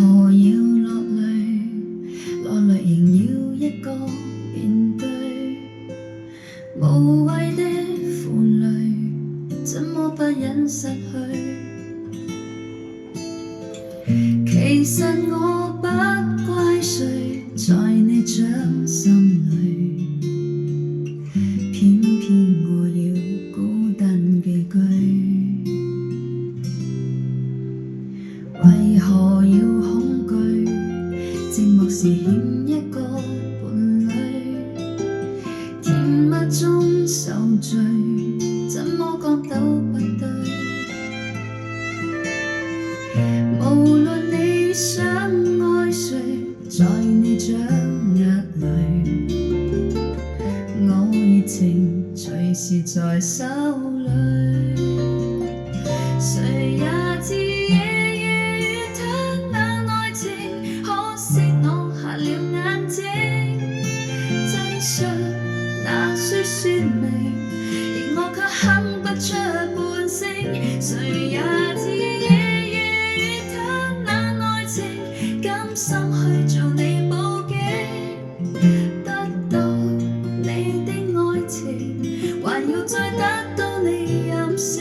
何要落淚，落淚仍要一個面對，無謂的負累，怎麼不忍失去？其實我不怪誰，在你掌心裏，偏偏我要孤單寄居。為何要恐懼？寂寞時欠一個伴侶，甜蜜中受罪，怎麼覺都不對。無論你想愛誰，在你掌握裏，我熱情隨時在手裏。誰也知夜夜與他那愛情，可惜我瞎了眼睛。真相那需說明，而我卻哼不出半聲。誰也知夜夜與他那愛情，甘心去做你報警，得到你的愛情，還要再得到你任性。